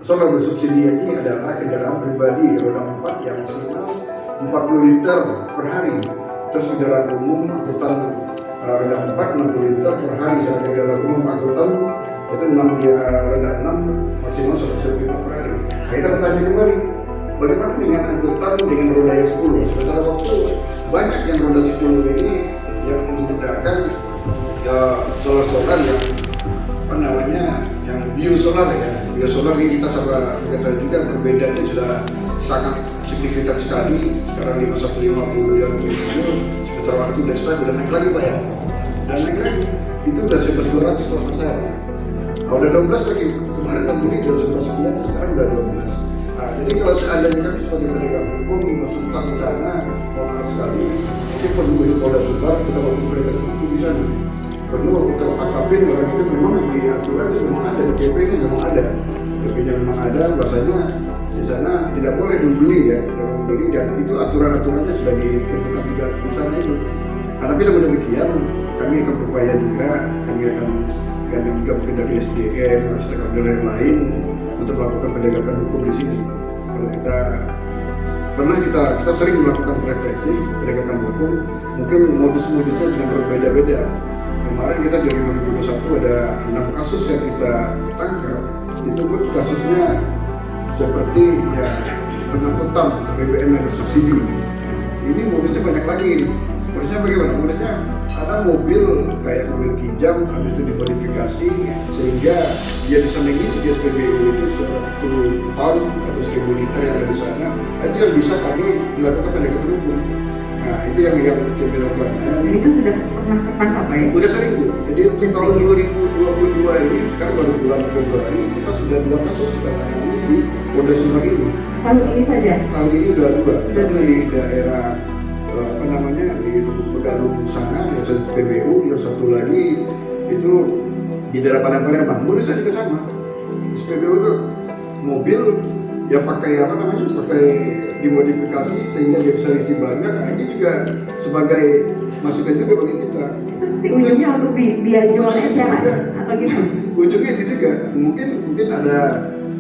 solar bersubsidi ini adalah kendaraan pribadi roda 4 yang maksimal 40 liter per hari. Terus kendaraan umum angkutan roda 4 60 liter per hari. Sedangkan kendaraan umum angkutan itu roda 6 maksimal 100 liter per hari. Nah, kita bertanya kembali, bagaimana dengan angkutan dengan roda 10? Sementara waktu banyak yang roda 10 ini yang menggunakan solar yang apa namanya, yang biosolar ya. Biosolar ini kita sama ketahui juga perbedaannya sudah sangat signifikan sekali. Sekarang 5150 yang itu sebentar waktu udah naik lagi Pak ya. Dan naik lagi itu udah 11.200 kalau nggak salah. Nah, udah 12 lagi, kemarin kan beli jual 11 sekian, sekarang udah 12. Nah, jadi kalau seandainya kami sebagai penegak hukum dimasukkan ke sana, mohon sekali, mungkin perlu Polda Sumbar kita mau penegak hukum di sana. Perlu kalau akapin bahwa itu memang di aturan itu memang ada, di PP-nya memang ada, PP-nya memang ada, bahasanya di sana tidak boleh membeli ya, tidak boleh membeli, dan itu aturan-aturannya sudah ditentukan juga di sana itu. Nah, tapi namun demikian kami akan berupaya juga, kami akan gandeng juga mungkin dari SDM, stakeholder yang lain untuk melakukan penegakan hukum di sini. Kalau kita sering melakukan represif, penegakan hukum, mungkin modus-modusnya juga berbeda-beda. Kemarin kita dari 2021 ada 6 kasus yang kita tangkap. Itu pun kasusnya seperti ya pengangkutan BBM yang bersubsidi. Ini modusnya banyak lagi. Modusnya bagaimana? Modusnya ada mobil kayak mobil Kijang, habis itu dimodifikasi sehingga dia bisa mengisi di SPBU itu 10 ton atau 1000 liter yang ada di sana. Itu yang bisa kami dilakukan penegakan hukum. Nah, itu yang kami lakukan. Dan itu sudah pernah tertangkap Pak ya? Udah sering Bu. Jadi untuk tahun 2022 ini, sekarang baru bulan Februari, kita sudah 2 kasus kita tangani di Polda Sumbar ini. Tahun ini saja? Tahun ini udah 2. Satu di daerah apa namanya, di Pegalung sana, yang satu PBU, yang satu lagi itu di daerah Padang-Pariaman. Modusnya juga sama. SPBU itu mobil ya pakai apa namanya, pakai dimodifikasi sehingga dia bisa isi banyak. Nah, ini juga sebagai masukan juga bagi kita. Itu nanti ujungnya untuk biaya jual eceran atau gimana? Ujungnya itu juga mungkin ada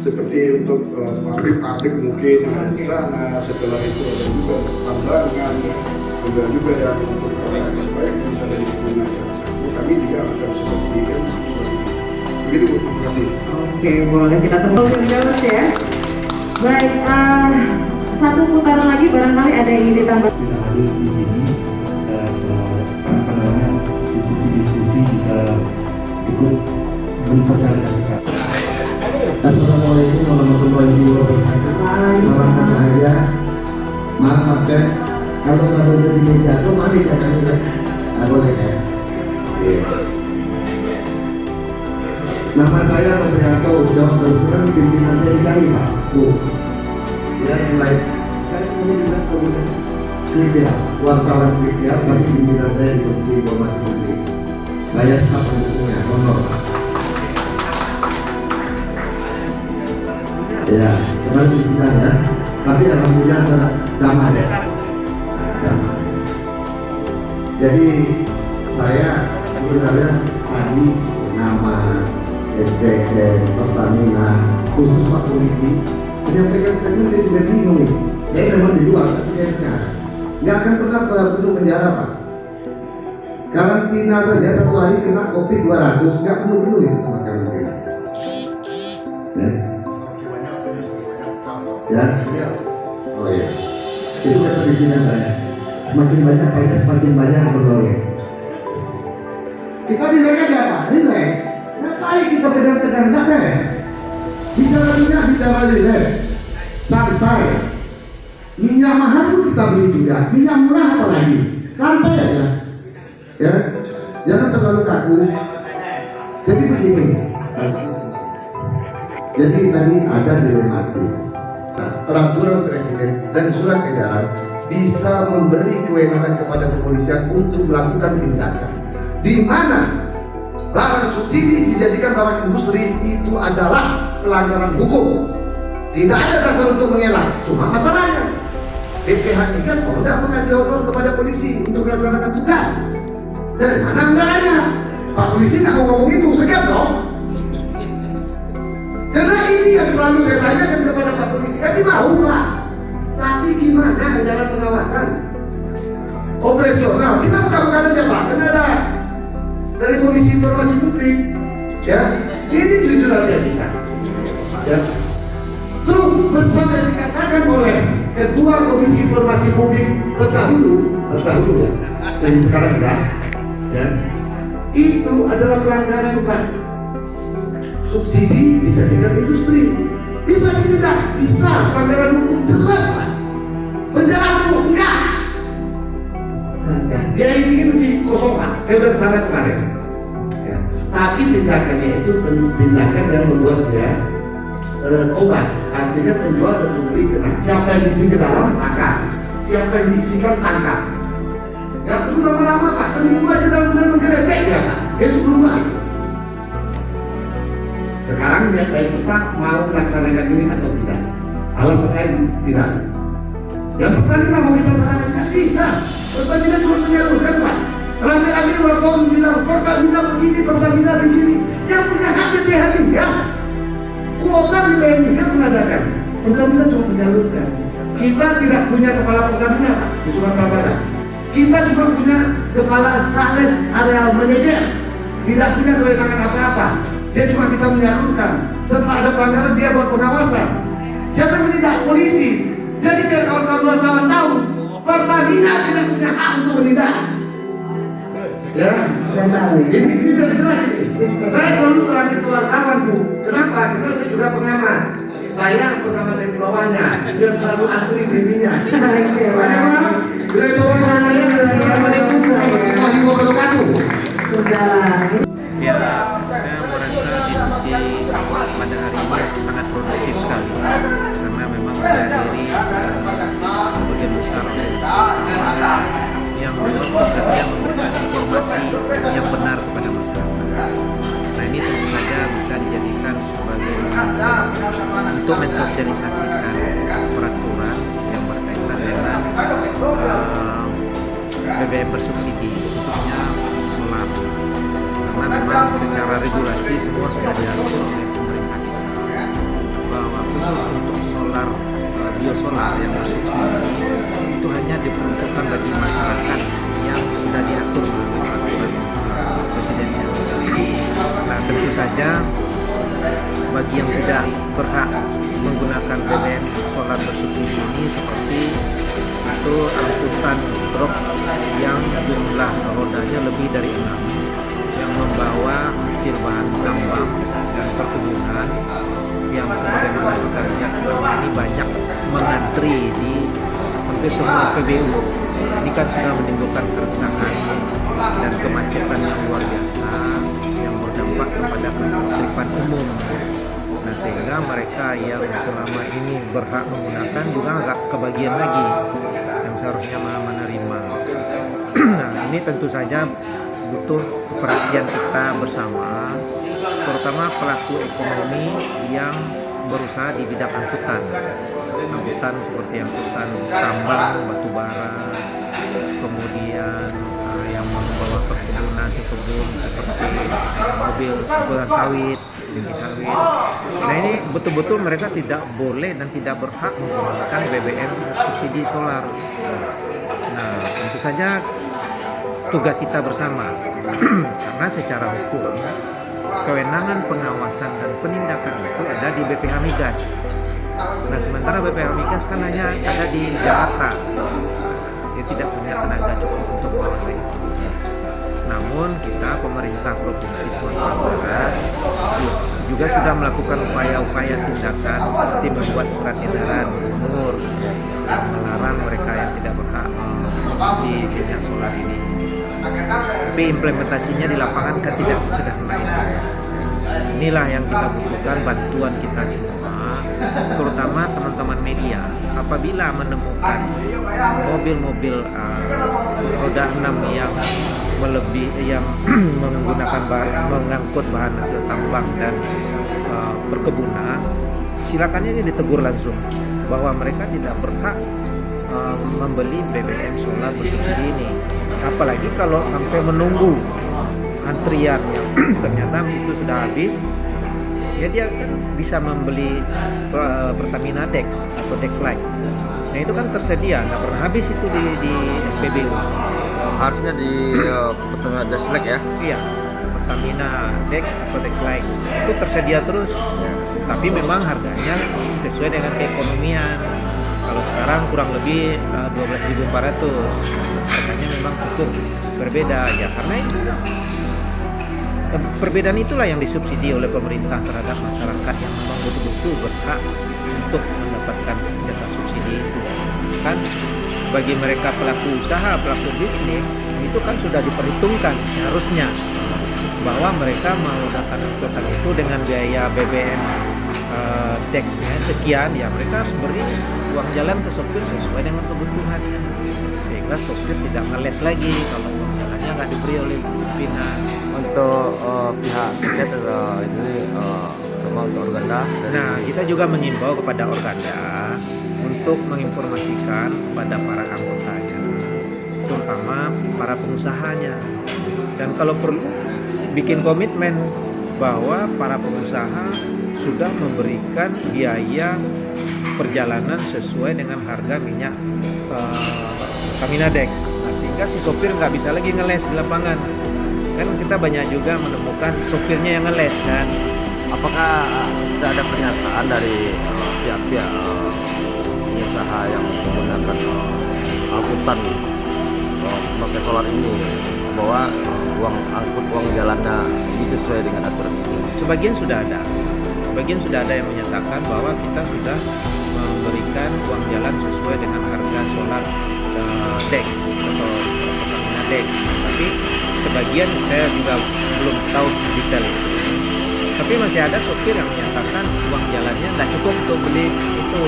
seperti untuk pabrik-pabrik mungkin yang ada di sana. Setelah itu ada juga tambangan, juga yang untuk supaya bisa ada digunakan. Kami juga akan sesuaikan begitu Bu. Terima kasih. Oke, boleh kita tunggu terus ya. Baik, satu putaran lagi barangkali ada yang ingin ditambah. Kita hadir di sini dan apa namanya, diskusi kita ikut mensosialisasikan. Assalamualaikum warahmatullahi wabarakatuh. Selamat berharian. Maaf ya, kalau satu jadi meja itu mana ya kami ya? Boleh ya? Iya. Nama saya Roberto Ujo, kebetulan pimpinan saya di kali Pak. Bu. Ya, selain sekarang kamu jelas bagus ya. Klik wartawan klik tapi pimpinan saya di Komisi Informasi Publik. Saya staf pendukungnya, honor. Ya, kemarin disini ya. Tapi alhamdulillah adalah damai ya. Damai. Jadi saya sebenarnya tadi nama SDM, Pertamina, khusus Pak Polisi menyampaikan statement, saya juga bingung ini. Saya memang di luar, tapi saya dengar nggak akan pernah penuh penjara Pak. Karantina saja 1 hari kena COVID 200, nggak penuh itu tempat karantina. Ya, oh ya, itu kata pimpinan saya. Semakin banyak kayaknya semakin banyak honornya. Kita relax aja Pak, relax. Ngapain kita tegang-tegang, nggak beres. Bicara minyak, bicara relax, santai. Minyak mahal pun kita beli juga, minyak murah apalagi, santai aja. Ya, jangan terlalu kaku. Jadi begini. Jadi tadi ada dilematis. Peraturan Presiden dan surat edaran bisa memberi kewenangan kepada kepolisian untuk melakukan tindakan di mana barang subsidi dijadikan barang industri itu adalah pelanggaran hukum. Tidak ada dasar untuk mengelak. Cuma masalahnya BPH Migas mau tidak mengasih honor kepada polisi untuk melaksanakan tugas. Dari mana anggarannya? Pak polisi nggak mau ngomong itu, segan dong. Karena ini yang selalu saya tanyakan kepada Pak Polisi, kami mau Pak, tapi gimana jalan pengawasan operasional? Kita buka-bukaan aja Pak, karena ada dari Komisi Informasi Publik, ya. Ini jujur aja kita, ya. Terus besar yang dikatakan oleh Ketua Komisi Informasi Publik terdahulu ya, dan sekarang enggak, ya. Itu adalah pelanggaran Pak. Subsidi dijadikan industri. Bisa tidak? Bisa. Pelanggaran hukum jelas Pak. Penjara hukum enggak. Dia ingin si kosongan. Saya sudah kesana kemarin. Ya. Tapi tindakannya itu tindakan yang membuat dia obat. Artinya penjual dan pembeli kena. Siapa yang diisi ke dalam tangkap. Siapa yang diisikan tangkap. Ya perlu lama-lama Pak. Seminggu aja dalam saya menggerebek ya Pak. Dia sudah berubah. Sekarang niat baik kita mau melaksanakan ini atau tidak. Alasan lain tidak. Yang Pertamina mau kita laksanakan tidak bisa. Pertamina cuma menyalurkan Pak. Rame-rame wartawan bilang Pertamina begini, Pertamina begini. Yang punya hak BPH Migas. Kuota BPH Migas mengadakan. Pertamina cuma menyalurkan. Kita tidak punya kepala Pertamina Pak di Sumatera Barat. Kita cuma punya kepala Sales Areal Manager. Tidak punya kewenangan apa-apa. Dia cuma bisa menyalurkan. Setelah ada pelanggaran dia buat pengawasan. Siapa yang menindak? Polisi. Jadi biar kawan-kawan wartawan tahu, Pertamina tidak punya hak untuk menindak. Ya, ini tidak jelas ini. Saya selalu terangkan ke wartawan Bu. Kenapa? Karena saya juga pengamat. Saya pengamat dari bawahnya. Dia selalu antri bimbingnya. Banyak Pak. Assalamualaikum warahmatullahi wabarakatuh. Ya, saya merasa diskusi pada hari ini sangat produktif sekali karena memang dihadiri sebagian besar yang memang tugasnya memberikan informasi yang benar kepada masyarakat. Nah ini tentu saja bisa dijadikan sebagai untuk mensosialisasikan peraturan yang berkaitan dengan BBM bersubsidi khususnya solar. Karena memang secara regulasi semua sudah diatur oleh pemerintah kita bahwa khusus untuk solar biosolar yang bersubsidi itu hanya diperuntukkan bagi masyarakat yang sudah diatur melalui peraturan presidennya. Nah tentu saja bagi yang tidak berhak menggunakan BBM solar bersubsidi ini seperti itu angkutan truk yang jumlah rodanya lebih dari 6 yang membawa hasil bahan tambang dan perkebunan yang sebagaimana kita lihat selama ini banyak mengantri di hampir semua SPBU. Ini kan sudah menimbulkan keresahan dan kemacetan yang luar biasa yang berdampak kepada ketertiban umum. Nah sehingga mereka yang selama ini berhak menggunakan juga agak kebagian lagi yang seharusnya menerima. Nah ini tentu saja butuh perhatian kita bersama, terutama pelaku ekonomi yang berusaha di bidang angkutan seperti angkutan tambang, batu bara, kemudian yang membawa perkebunan sekebun seperti mobil angkutan sawit, tinggi sawit. Nah ini betul-betul mereka tidak boleh dan tidak berhak menggunakan BBM subsidi solar. Nah tentu saja tugas kita bersama karena secara hukum kewenangan pengawasan dan penindakan itu ada di BPH Migas. Nah sementara BPH Migas kan hanya ada di Jakarta, dia tidak punya tenaga cukup untuk mengawasi itu. Namun kita pemerintah Provinsi Sumatera Barat juga sudah melakukan upaya-upaya tindakan seperti membuat surat edaran gubernur yang melarang mereka yang tidak berhak di minyak solar ini. Tapi implementasinya di lapangan kan tidak sesederhana itu. Inilah yang kita butuhkan bantuan kita semua, terutama teman-teman media. Apabila menemukan mobil-mobil roda 6 yang menggunakan mengangkut bahan hasil tambang dan perkebunan, silakan ini ditegur langsung bahwa mereka tidak berhak membeli BBM solar bersubsidi ini. Apalagi kalau sampai menunggu antrian yang ternyata itu sudah habis, ya dia kan bisa membeli Pertamina Dex atau Dex Lite. Nah itu kan tersedia, nggak pernah habis itu di SPBU. Harusnya di Pertamina Deslek ya. Iya, Pertamina Dex atau Dex Lite itu tersedia terus, tapi memang harganya sesuai dengan keekonomian. Kalau sekarang kurang lebih 12.400, harganya memang cukup berbeda ya, karena itu perbedaan itulah yang disubsidi oleh pemerintah terhadap masyarakat yang memang betul-betul berhak untuk mendapatkan jatah subsidi itu. Kan bagi mereka pelaku usaha, pelaku bisnis itu kan sudah diperhitungkan seharusnya bahwa mereka menggunakan angkutan itu dengan biaya BBM Dex-nya sekian, ya mereka harus beri uang jalan ke sopir sesuai dengan kebutuhannya, sehingga sopir tidak ngeles lagi kalau uang jalannya nggak diberi oleh pimpinan. Untuk pihak tiket ini cuma untuk Organda. Nah, kita juga mengimbau kepada Organda untuk menginformasikan kepada para anggotanya, terutama para pengusahanya, dan kalau perlu bikin komitmen bahwa para pengusaha sudah memberikan biaya perjalanan sesuai dengan harga minyak Pertamina Dex. Nah, sehingga si sopir nggak bisa lagi ngeles di lapangan. Kan kita banyak juga menemukan sopirnya yang ngeles kan. Apakah tidak ada pernyataan dari pihak-pihak pengusaha yang menggunakan angkutan pakai solar ini bahwa uang jalannya ini sesuai dengan aturan? Sebagian sudah ada yang menyatakan bahwa kita sudah memberikan uang jalan sesuai dengan harga solar Dex atau Pertamina Dex. Tapi sebagian saya juga belum tahu detail itu. Tapi masih ada sopir yang menyatakan uang jalannya tidak cukup untuk beli itu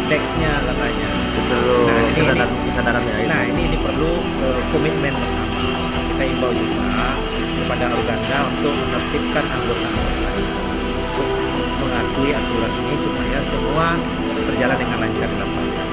Dex-nya katanya. Nah ini perlu komitmen bersama. Kita imbau juga kepada Organda untuk menertibkan anggota untuk mengakui aturan ini supaya semua berjalan dengan lancar di lapangan.